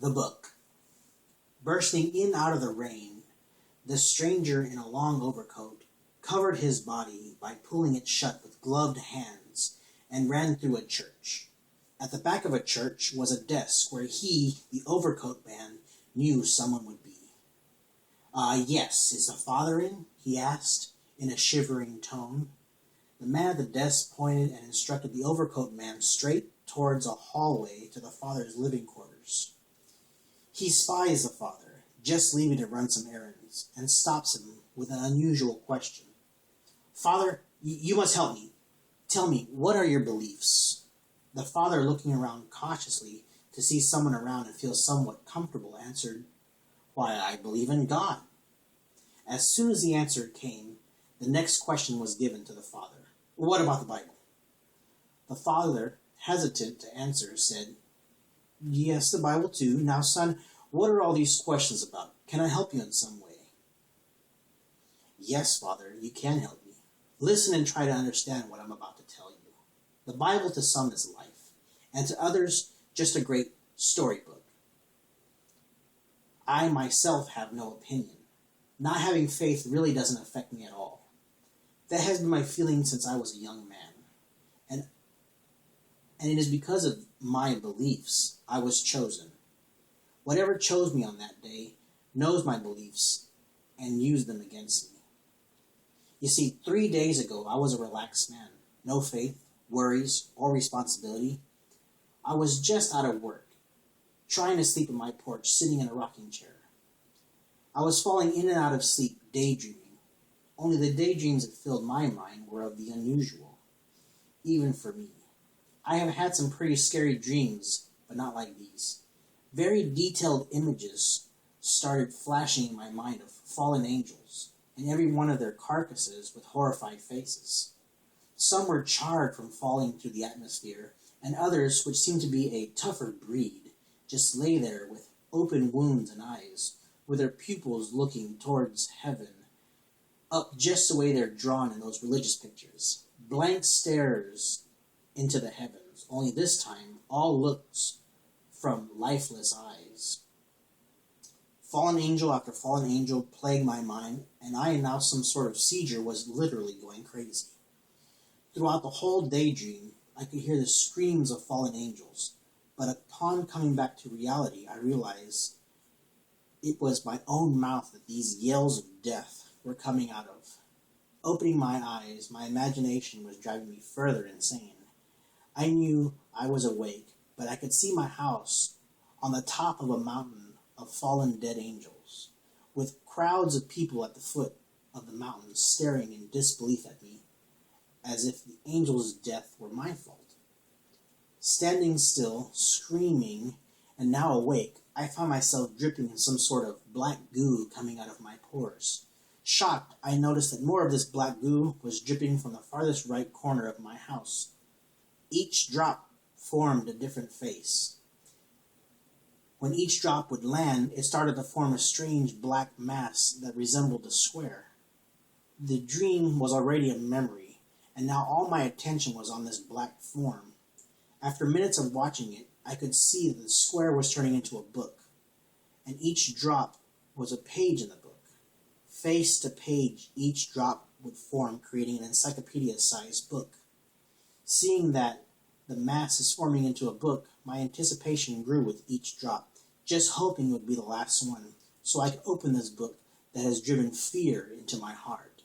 The book. Bursting in out of the rain, the stranger in a long overcoat covered his body by pulling it shut with gloved hands and ran through a church. At the back of a church was a desk where he, the overcoat man, knew someone would be. Yes, is the father in?" he asked in a shivering tone. The man at the desk pointed and instructed the overcoat man straight towards a hallway to the father's living quarters. He spies the father, just leaving to run some errands, and stops him with an unusual question. "Father, you must help me. Tell me, what are your beliefs?" The father, looking around cautiously to see someone around and feel somewhat comfortable, answered, "Why, I believe in God." As soon as the answer came, the next question was given to the father. "What about the Bible?" The father, hesitant to answer, said, "Yes, the Bible too. Now, son, what are all these questions about? Can I help you in some way?" "Yes, Father, you can help me. Listen and try to understand what I'm about to tell you. The Bible to some is life, and to others just a great storybook. I myself have no opinion. Not having faith really doesn't affect me at all. That has been my feeling since I was a young man. And it is because of my beliefs I was chosen. Whatever chose me on that day knows my beliefs and used them against me. You see, 3 days ago I was a relaxed man. No faith, worries, or responsibility. I was just out of work, trying to sleep on my porch, sitting in a rocking chair. I was falling in and out of sleep, daydreaming. Only the daydreams that filled my mind were of the unusual, even for me. I have had some pretty scary dreams, but not like these. Very detailed images started flashing in my mind of fallen angels, and every one of their carcasses with horrified faces. Some were charred from falling through the atmosphere, and others, which seemed to be a tougher breed, just lay there with open wounds and eyes, with their pupils looking towards heaven, up just the way they're drawn in those religious pictures. Blank stares into the heavens, only this time all looks from lifeless eyes. Fallen angel after fallen angel plagued my mind, and I, now some sort of seizure, was literally going crazy. Throughout the whole daydream, I could hear the screams of fallen angels, but upon coming back to reality, I realized it was my own mouth that these yells of death were coming out of. Opening my eyes, my imagination was driving me further insane. I knew I was awake, but I could see my house on the top of a mountain of fallen dead angels, with crowds of people at the foot of the mountain staring in disbelief at me, as if the angels' death were my fault. Standing still, screaming, and now awake, I found myself dripping in some sort of black goo coming out of my pores. Shocked, I noticed that more of this black goo was dripping from the farthest right corner of my house. Each drop formed a different face. When each drop would land, it started to form a strange black mass that resembled a square. The dream was already a memory, and now all my attention was on this black form. After minutes of watching it, I could see that the square was turning into a book, and each drop was a page in the book. Face to page, each drop would form, creating an encyclopedia-sized book. Seeing that the mass is forming into a book, my anticipation grew with each drop, just hoping it would be the last one, so I could open this book that has driven fear into my heart.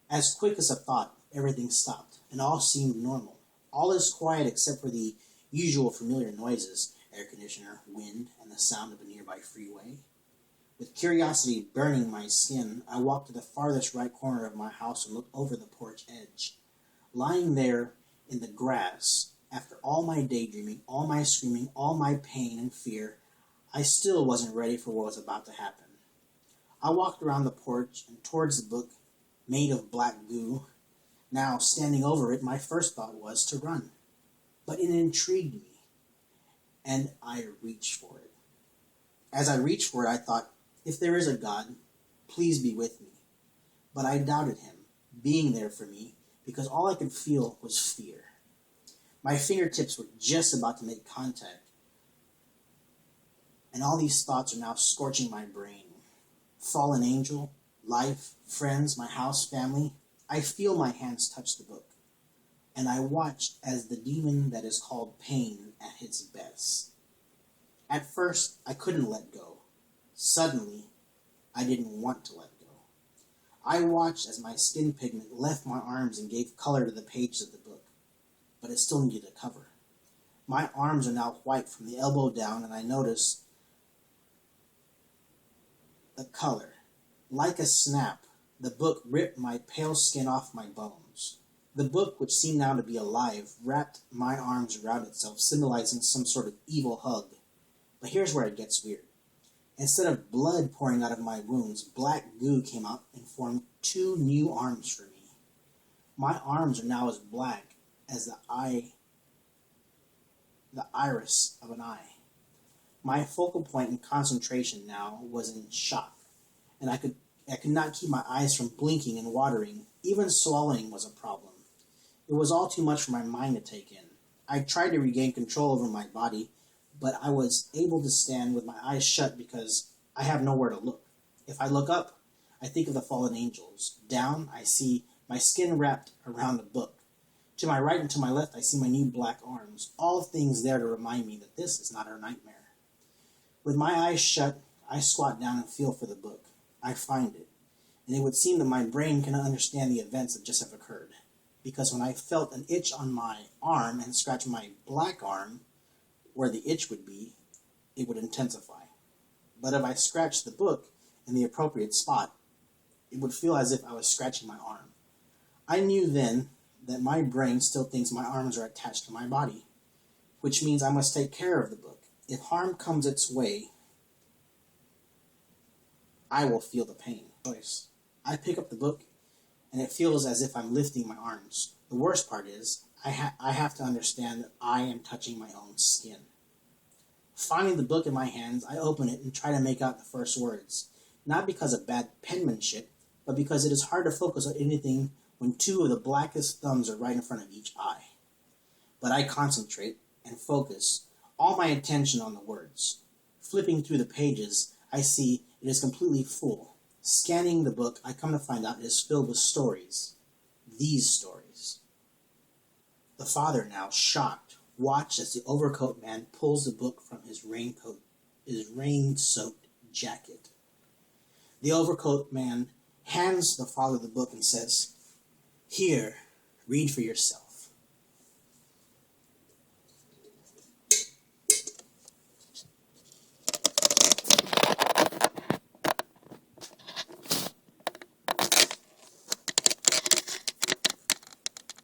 As quick as a thought, everything stopped, and all seemed normal. All is quiet except for the usual familiar noises, air conditioner, wind, and the sound of a nearby freeway. With curiosity burning my skin, I walked to the farthest right corner of my house and looked over the porch edge. Lying there in the grass, after all my daydreaming, all my screaming, all my pain and fear, I still wasn't ready for what was about to happen. I walked around the porch and towards the book, made of black goo. Now, standing over it, my first thought was to run. But it intrigued me, and I reached for it. As I reached for it, I thought, if there is a God, please be with me. But I doubted him being there for me, because all I could feel was fear. My fingertips were just about to make contact And all these thoughts are now scorching my brain. Fallen angel, life, friends, my house, family. I feel my hands touch the book. And I watched as the demon that is called pain at its best. At first, I couldn't let go. Suddenly, I didn't want to let go. I watched as my skin pigment left my arms and gave color to the pages of the book, but it still needed a cover. My arms are now white from the elbow down, and I notice the color. Like a snap, the book ripped my pale skin off my bones. The book, which seemed now to be alive, wrapped my arms around itself, symbolizing some sort of evil hug. But here's where it gets weird. Instead of blood pouring out of my wounds, black goo came out and formed 2 new arms for me. My arms are now as black as the iris of an eye. My focal point and concentration now was in shock, and I could not keep my eyes from blinking and watering. Even swallowing was a problem. It was all too much for my mind to take in. I tried to regain control over my body, but I was able to stand with my eyes shut because I have nowhere to look. If I look up, I think of the fallen angels. Down, I see my skin wrapped around the book. To my right and to my left, I see my new black arms, all things there to remind me that this is not a nightmare. With my eyes shut, I squat down and feel for the book. I find it, and it would seem that my brain cannot understand the events that just have occurred, because when I felt an itch on my arm and scratched my black arm, where the itch would be, it would intensify. But if I scratched the book in the appropriate spot, it would feel as if I was scratching my arm. I knew then that my brain still thinks my arms are attached to my body, which means I must take care of the book. If harm comes its way, I will feel the pain. I pick up the book, and it feels as if I'm lifting my arms. The worst part is, I have to understand that I am touching my own skin. Finding the book in my hands, I open it and try to make out the first words. Not because of bad penmanship, but because it is hard to focus on anything when 2 of the blackest thumbs are right in front of each eye. But I concentrate and focus all my attention on the words. Flipping through the pages, I see it is completely full. Scanning the book, I come to find out it is filled with stories. These stories. The father, now shocked, watched as the overcoat man pulls the book from his rain-soaked jacket. The overcoat man hands the father the book and says, "Here, read for yourself."